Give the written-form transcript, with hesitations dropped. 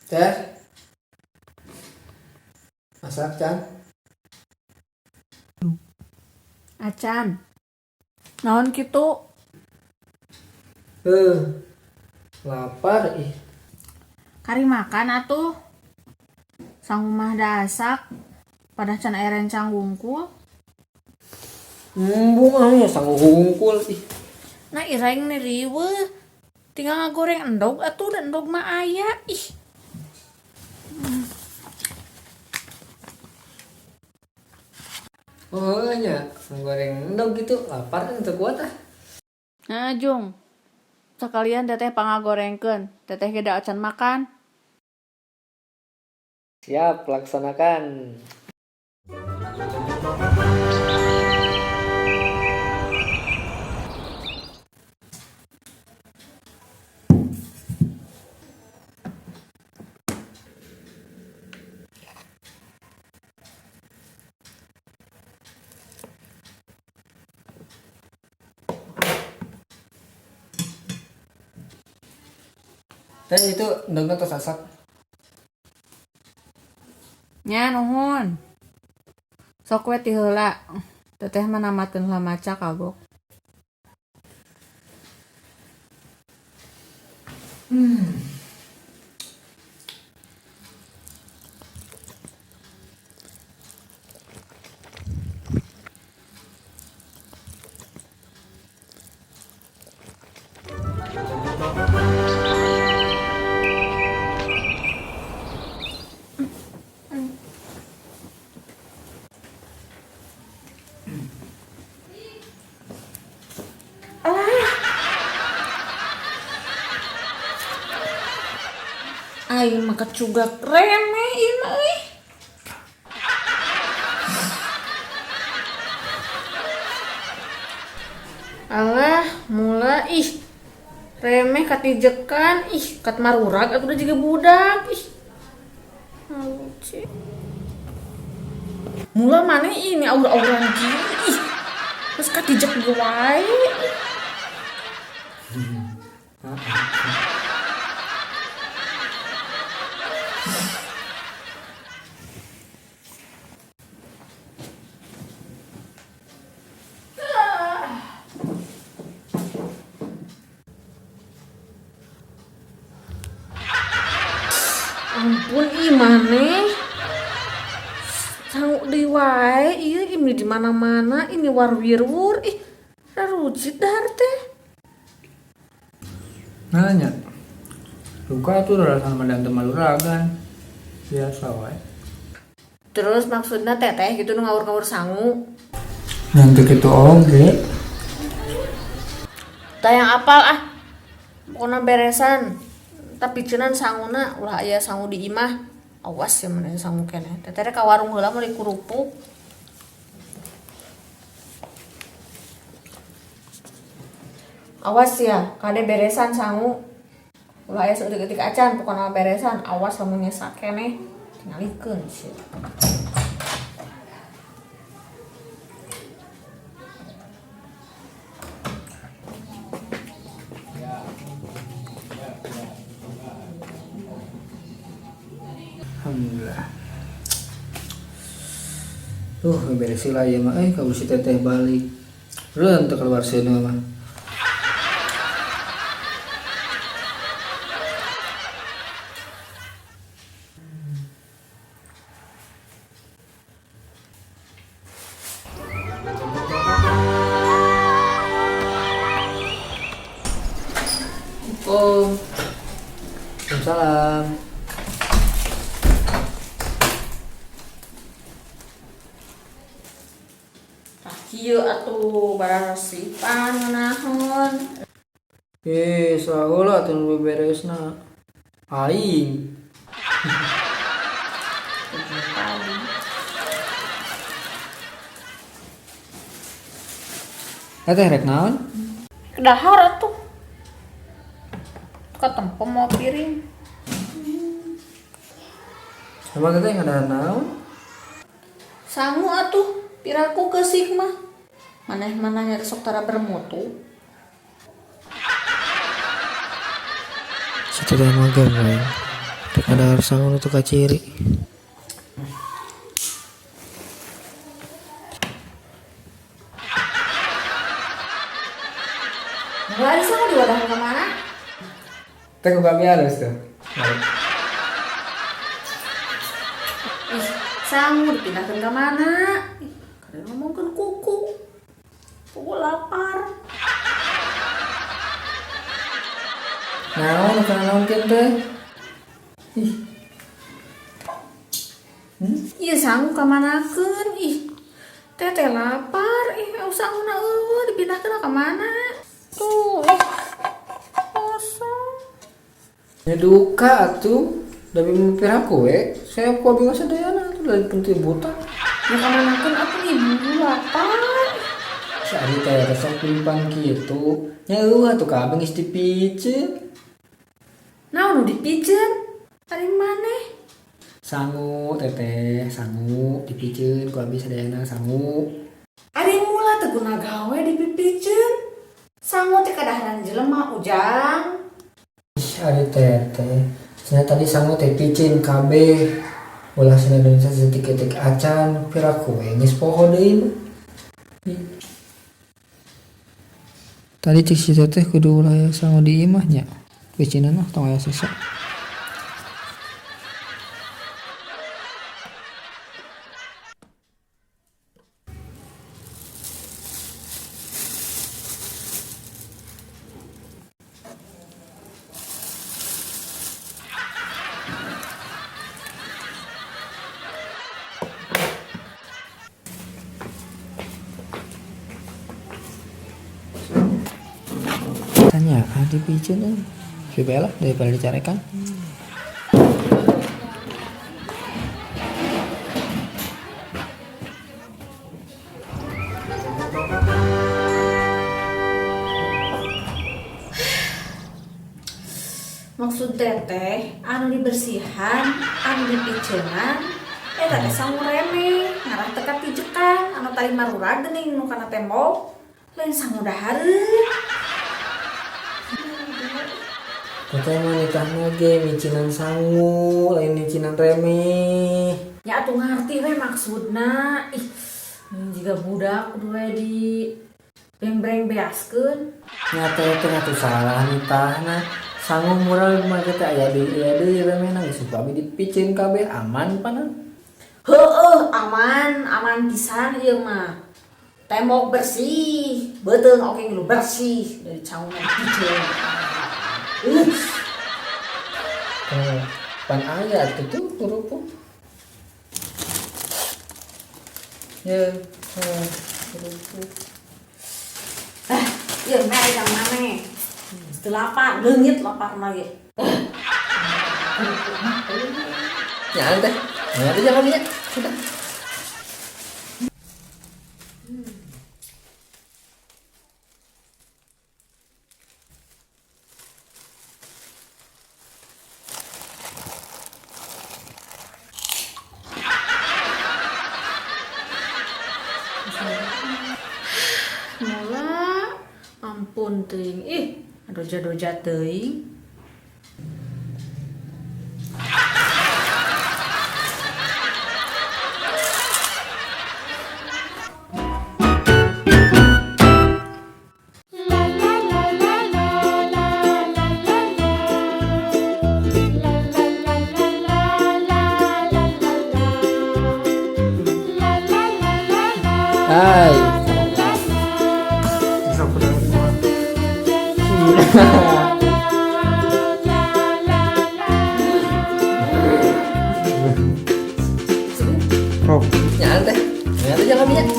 Teh, masak Can. Acan, naon kitu? Lapar ih. Kari makan atuh. Sang mah dasak, pada can air rencang wungkul. Bunga ya sang hungkul ih. Nah iraing nih riwe, tinggal ngagoreng endog atuh dan endog mah aya ih. Oh nya, goreng endog gitu, lapar kan terkuat ah. Nah Jung, sekalian teteh pangagorengkeun, teteh geda acan makan. Siap, laksanakan. Dan itu endognya tersasak. Nya nuhun. Sok we ti heula. Teteh mah namatkeun heula maca kagok. Aing mah kecugak remeh ieu mah euy. Alah, mula ih. Remeh katijekan ih, kat marurag atuh udah juga budak ih. Lucu. Mula mana ini aura-auran gini ih. Terus katijek gue wae. Ampun ih maneh. Sanggup deui wae ieu ini di mana-mana ini warwirwur ih. Rarujit dahar teh. Nanya. Luka tuh rasa medang temaluragan. Biasa wae. Terus maksudnya teteh gitu nu ngawur-ngawur sangu. Nanti gitu oge. Tayang apal ah. Pokona beresan. Tapi cenah sanguna ulah aya sangu di imah. Awas ya mana sangu keneh. Teteh ka warung heula meuli kerupuk. Awas ya, kade beresan sangu. Ulah aya saeutik-eutik acan pokona beresan. Awas lamun nyesa keneh. Tingalikeun sih. Alhamdulillah. Tuh beresin lah ya mah. Kalau si teteh balik. Reunteu keluar sini mah. Waalaikumsalam. Kieu atuh bararesipan ngeunahun. Saheula atuh nu beberesna. Aing. Teteh rek naon? Dahar atuh. Katempo mau piring. Sama teteh ngadahan naon? Sangu atuh, piraku keusik mah. Maneh-maneh nya sok tara bermutu. Si teteh mager we. ada sang untuk kaciri. Enggak ada sama diwadahin kemana? Tengok kami halus tuh. Ih, sangu dipindahkan ke mana? Ih, kalian ngomongkan kuku. Kuku lapar. Naon kana naon teh? Iya sangu ke manakeun? Ih, teteh lapar. Ih, sangu na dipindahkan ke mana? Tuh, kosong. Ya duka atuh. Tapi mimpi aku saya aku bingung sadayana tuh dari penting buta. Ya ke manakeun aku ibu lapar. Si Ari teh resep pimpang kitu. Nya eueuh atuh kabeh geus dipiceun. Naon nu dipiceun? Ari maneh? Sangu teteh, sangu dipiceun ku abi sadayana sangu. Ari mula teu guna gawe dipipiceun. Sangu teh kadaharan jelema ujang. Ih Ari teteh, cenah tadi sangu teh piceun kabeh. Ulah cenah Indonesia setik-etik acan, piraku geus poho deui. Tadi cik si teteh kudu ulah sangu di imahnya. Bicinan mah tong aya sisa. Tanya, di piceun euy. Coba lah daripada dicarekan. Maksud teteh anu dibersihan, anu dipiceunan, eta teh sangu reme, ngarah teka pijekan, anu tali marura geuning nu kana tembok, lain sangu dahareun. Teteh mah nikahna ge micinan sangu, lain micinan remeh. Ya atuh ngarti we maksudna. Ih, jika budak kudu we di breng-breng beaskeun. Nya teteh atuh salah nikahna. Sangu murah mah teh aya deui remehna geus abi dipiceun kabeh aman pana. Heueuh, aman pisan ieu mah. Tembok bersih, beuteung oge ngilu bersih dari sangu dipiceun. Pan aya tuh kurupu. Ya, kurupu. Ieu mah jang maneh. Teu lapar, leungit laparna ge. Ya teh. Ya teh jangan nya. Sudah. Mula ampun teuing. Ih, doja-doja teuing. Hai. Bisa pulang semua. Oh, nyantai jangan minyak.